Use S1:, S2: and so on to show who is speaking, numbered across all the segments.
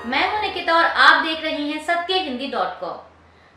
S1: मैं हूं निकिता और आप देख रही हैं सत्यहिंदी.com।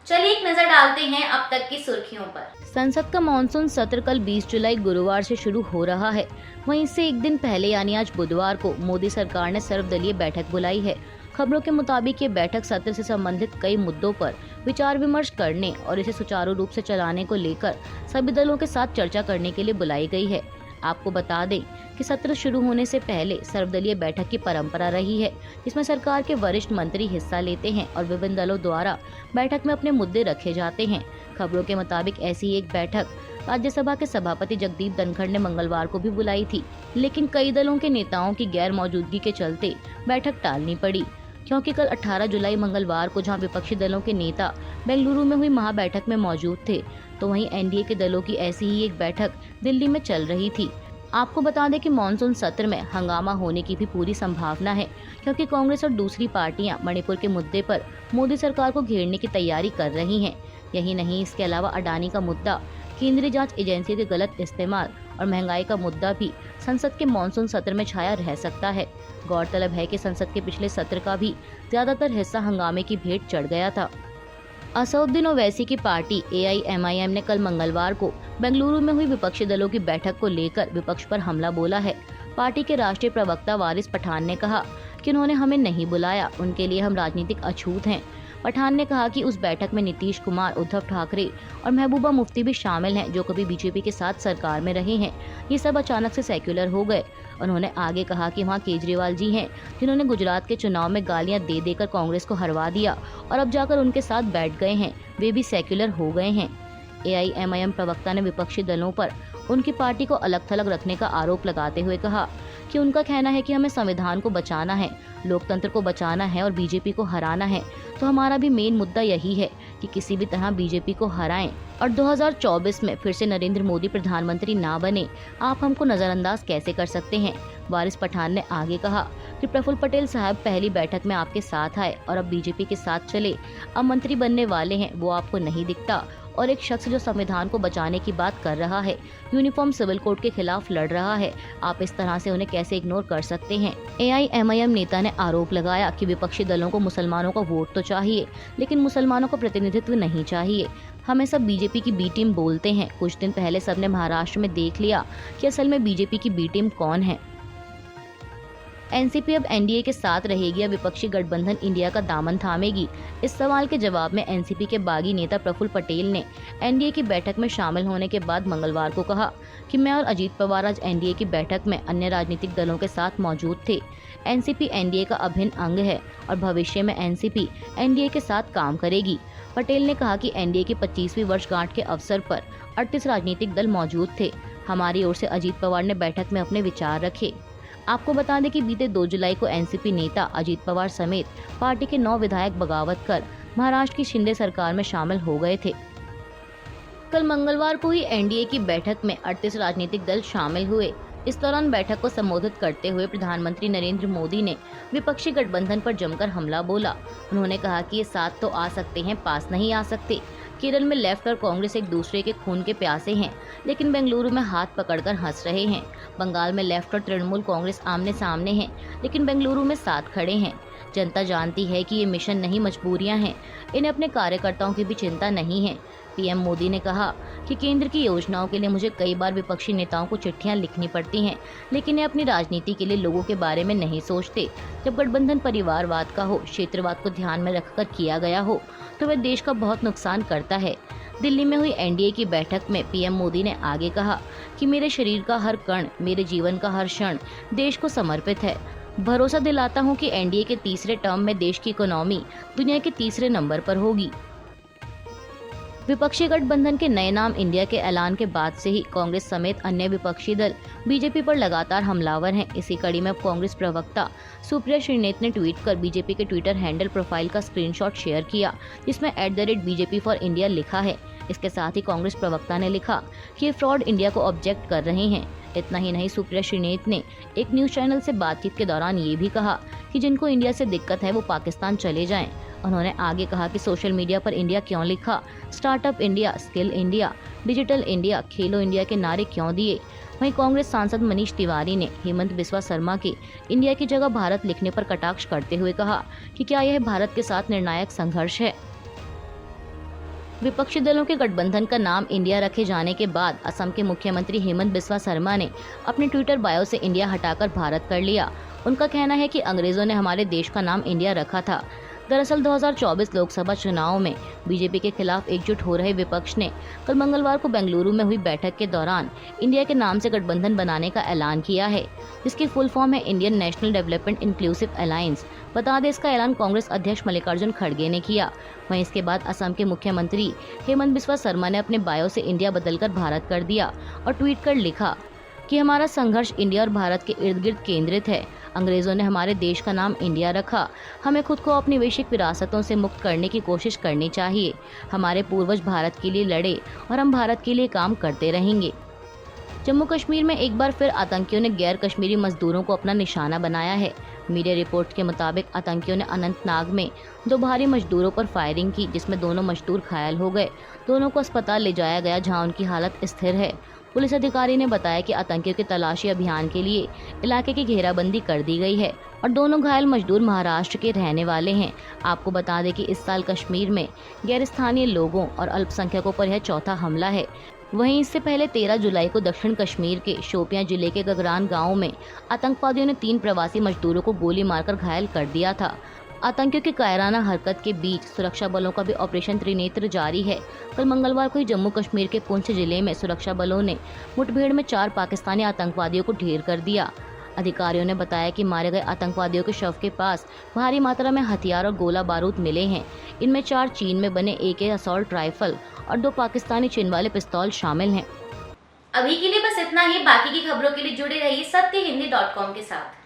S1: चलिए एक नजर डालते हैं अब तक की सुर्खियों पर।
S2: संसद का मानसून सत्र कल 20 जुलाई गुरुवार से शुरू हो रहा है। वहीं इससे एक दिन पहले यानी आज बुधवार को मोदी सरकार ने सर्वदलीय बैठक बुलाई है। खबरों के मुताबिक ये बैठक सत्र से संबंधित कई मुद्दों पर विचार विमर्श करने और इसे सुचारू रूप से चलाने को लेकर सभी दलों के साथ चर्चा करने के लिए बुलाई गई है। आपको बता दें कि सत्र शुरू होने से पहले सर्वदलीय बैठक की परंपरा रही है, जिसमें सरकार के वरिष्ठ मंत्री हिस्सा लेते हैं और विभिन्न दलों द्वारा बैठक में अपने मुद्दे रखे जाते हैं। खबरों के मुताबिक ऐसी एक बैठक राज्यसभा के सभापति जगदीप धनखड़ ने मंगलवार को भी बुलाई थी, लेकिन कई दलों के नेताओं की गैर मौजूदगी के चलते बैठक टालनी पड़ी, क्योंकि कल 18 जुलाई मंगलवार को जहां विपक्षी दलों के नेता बेंगलुरु में हुई महाबैठक में मौजूद थे, तो वहीं एनडीए के दलों की ऐसी ही एक बैठक दिल्ली में चल रही थी। आपको बता दें कि मानसून सत्र में हंगामा होने की भी पूरी संभावना है, क्योंकि कांग्रेस और दूसरी पार्टियां मणिपुर के मुद्दे पर मोदी सरकार को घेरने की तैयारी कर रही हैं। यही नहीं, इसके अलावा अडानी का मुद्दा, केंद्रीय जांच एजेंसी के गलत इस्तेमाल और महंगाई का मुद्दा भी संसद के मानसून सत्र में छाया रह सकता है। गौरतलब है कि संसद के पिछले सत्र का भी ज्यादातर हिस्सा हंगामे की भेंट चढ़ गया था। असदुद्दीन ओवैसी की पार्टी AIMIM ने कल मंगलवार को बेंगलुरु में हुई विपक्षी दलों की बैठक को लेकर विपक्ष पर हमला बोला है। पार्टी के राष्ट्रीय प्रवक्ता वारिस पठान ने कहा कि उन्होंने हमें नहीं बुलाया, उनके लिए हम राजनीतिक अछूत हैं। पठान ने कहा कि उस बैठक में नीतीश कुमार, उद्धव ठाकरे और महबूबा मुफ्ती भी शामिल हैं, जो कभी बीजेपी के साथ सरकार में रहे हैं। ये सब अचानक से सेक्युलर हो गए। उन्होंने आगे कहा कि वहाँ केजरीवाल जी हैं, जिन्होंने गुजरात के चुनाव में गालियां दे देकर कांग्रेस को हरवा दिया और अब जाकर उनके साथ बैठ गए हैं, वे भी सेक्युलर हो गए हैं। AIMIM प्रवक्ता ने विपक्षी दलों पर उनकी पार्टी को अलग थलग रखने का आरोप लगाते हुए कहा कि उनका कहना है कि हमें संविधान को बचाना है, लोकतंत्र को बचाना है और बीजेपी को हराना है, तो हमारा भी मेन मुद्दा यही है कि किसी भी तरह बीजेपी को हराएं और 2024 में फिर से नरेंद्र मोदी प्रधानमंत्री ना बने। आप हमको नजरअंदाज कैसे कर सकते हैं। वारिस पठान ने आगे कहा कि प्रफुल्ल पटेल साहब पहली बैठक में आपके साथ आए और अब बीजेपी के साथ चले, अब मंत्री बनने वाले हैं, वो आपको नहीं दिखता। और एक शख्स जो संविधान को बचाने की बात कर रहा है, यूनिफॉर्म सिविल कोड के खिलाफ लड़ रहा है, आप इस तरह से उन्हें कैसे इग्नोर कर सकते हैं। AIMIM नेता ने आरोप लगाया कि विपक्षी दलों को मुसलमानों का वोट तो चाहिए, लेकिन मुसलमानों का प्रतिनिधित्व नहीं चाहिए। हमें सब बीजेपी की बी टीम बोलते हैं। कुछ दिन पहले सबने महाराष्ट्र में देख लिया कि असल में बीजेपी की बी टीम कौन है। एनसीपी अब एनडीए के साथ रहेगी या विपक्षी गठबंधन इंडिया का दामन थामेगी? इस सवाल के जवाब में एनसीपी के बागी नेता प्रफुल्ल पटेल ने एनडीए की बैठक में शामिल होने के बाद मंगलवार को कहा कि मैं और अजीत पवार आज एनडीए की बैठक में अन्य राजनीतिक दलों के साथ मौजूद थे। एनसीपी एनडीए का अभिन्न अंग है और भविष्य में एनसीपी एनडीए के साथ काम करेगी। पटेल ने कहा कि एनडीए की 25वीं वर्षगांठ के अवसर पर 38 राजनीतिक दल मौजूद थे। हमारी ओर से अजीत पवार ने बैठक में अपने विचार रखे। आपको बता दें कि बीते 2 जुलाई को एनसीपी नेता अजीत पवार समेत पार्टी के 9 विधायक बगावत कर महाराष्ट्र की शिंदे सरकार में शामिल हो गए थे। कल मंगलवार को ही एनडीए की बैठक में 38 राजनीतिक दल शामिल हुए। इस दौरान बैठक को संबोधित करते हुए प्रधानमंत्री नरेंद्र मोदी ने विपक्षी गठबंधन पर जमकर हमला बोला। उन्होंने कहा कि ये साथ तो आ सकते हैं, पास नहीं आ सकते। केरल में लेफ्ट और कांग्रेस एक दूसरे के खून के प्यासे हैं, लेकिन बेंगलुरु में हाथ पकड़कर हंस रहे हैं। बंगाल में लेफ्ट और तृणमूल कांग्रेस आमने सामने हैं, लेकिन बेंगलुरु में साथ खड़े हैं। जनता जानती है कि ये मिशन नहीं, मजबूरियां हैं। इन्हें अपने कार्यकर्ताओं की भी चिंता नहीं है। पीएम मोदी ने कहा कि केंद्र की योजनाओं के लिए मुझे कई बार विपक्षी नेताओं को चिट्ठियां लिखनी पड़ती हैं, लेकिन ये अपनी राजनीति के लिए लोगों के बारे में नहीं सोचते। जब गठबंधन परिवारवाद का हो, क्षेत्रवाद को ध्यान में रखकर किया गया हो, तो वह देश का बहुत नुकसान करता है। दिल्ली में हुई एनडीए की बैठक में पीएम मोदी ने आगे कहा कि मेरे शरीर का हर कण, मेरे जीवन का हर क्षण देश को समर्पित है। भरोसा दिलाता हूं कि एनडीए के तीसरे टर्म में देश की इकोनॉमी दुनिया के तीसरे नंबर पर होगी। विपक्षी गठबंधन के नए नाम इंडिया के ऐलान के बाद से ही कांग्रेस समेत अन्य विपक्षी दल बीजेपी पर लगातार हमलावर हैं। इसी कड़ी में अब कांग्रेस प्रवक्ता सुप्रिया श्रीनेत ने ट्वीट कर बीजेपी के ट्विटर हैंडल प्रोफाइल का स्क्रीनशॉट शेयर किया, जिसमें @BJP फॉर इंडिया लिखा है। इसके साथ ही कांग्रेस प्रवक्ता ने लिखा कि ये फ्रॉड इंडिया को ऑब्जेक्ट कर रहे हैं। इतना ही नहीं, सुप्रिया श्रीनेत ने एक न्यूज चैनल से बातचीत के दौरान ये भी कहा कि जिनको इंडिया से दिक्कत है वो पाकिस्तान चले जाएं। उन्होंने आगे कहा कि सोशल मीडिया पर इंडिया क्यों लिखा, startup India, skill India, digital India, खेलो इंडिया के नारे क्यों दिए। वहीं कांग्रेस सांसद मनीष तिवारी ने हेमंत बिस्वा शर्मा के इंडिया की जगह भारत लिखने पर कटाक्ष करते हुए कहा कि क्या यह भारत के साथ निर्णायक संघर्ष है। विपक्षी दलों के गठबंधन का नाम इंडिया रखे जाने के बाद असम के मुख्यमंत्री हेमंत बिस्वा शर्मा ने अपने ट्विटर बायो से इंडिया हटाकर भारत कर लिया। उनका कहना है कि अंग्रेजों ने हमारे देश का नाम इंडिया रखा था। दरअसल 2024 लोकसभा चुनाव में बीजेपी के खिलाफ एकजुट हो रहे विपक्ष ने कल मंगलवार को बेंगलुरु में हुई बैठक के दौरान इंडिया के नाम से गठबंधन बनाने का ऐलान किया है, जिसकी फुल फॉर्म है Indian national development inclusive alliance. बता दें, इसका ऐलान कांग्रेस अध्यक्ष मल्लिकार्जुन खड़गे ने किया। वहीं इसके बाद असम के मुख्यमंत्री हेमंत बिस्वा शर्मा ने अपने बायो से इंडिया बदलकर भारत कर दिया और ट्वीट कर लिखा कि हमारा संघर्ष इंडिया और भारत के इर्द गिर्द केंद्रित है। अंग्रेजों ने हमारे देश का नाम इंडिया रखा। हमें खुद को अपनी वैश्विक विरासतों से मुक्त करने की कोशिश करनी चाहिए। हमारे पूर्वज भारत के लिए लड़े और हम भारत के लिए काम करते रहेंगे। जम्मू कश्मीर में एक बार फिर आतंकियों ने गैर कश्मीरी मजदूरों को अपना निशाना बनाया है। मीडिया रिपोर्ट के मुताबिक आतंकियों ने अनंतनाग में 2 भारी मजदूरों पर फायरिंग की, जिसमें दोनों मजदूर घायल हो गए। दोनों को अस्पताल ले जाया गया, जहां उनकी हालत स्थिर है। पुलिस अधिकारी ने बताया कि आतंकियों के तलाशी अभियान के लिए इलाके की घेराबंदी कर दी गई है और दोनों घायल मजदूर महाराष्ट्र के रहने वाले हैं। आपको बता दें कि इस साल कश्मीर में गैर स्थानीय लोगों और अल्पसंख्यकों पर यह चौथा हमला है। वहीं इससे पहले 13 जुलाई को दक्षिण कश्मीर के शोपियां जिले के गगरान गांव में आतंकवादियों ने 3 प्रवासी मजदूरों को गोली मारकर घायल कर दिया था। आतंकियों की कायराना हरकत के बीच सुरक्षा बलों का भी ऑपरेशन त्रिनेत्र जारी है। कल मंगलवार को ही जम्मू कश्मीर के पुंछ जिले में सुरक्षा बलों ने मुठभेड़ में 4 पाकिस्तानी आतंकवादियों को ढेर कर दिया। अधिकारियों ने बताया कि मारे गए आतंकवादियों के शव के पास भारी मात्रा में हथियार और गोला बारूद मिले हैं। इनमें 4 चीन में बने AK असॉल्ट राइफल और 2 पाकिस्तानी चीन वाले पिस्तौल शामिल हैं।
S1: अभी के लिए बस इतना ही। बाकी की खबरों के लिए जुड़े रहिए सत्यहिंदी.com के साथ।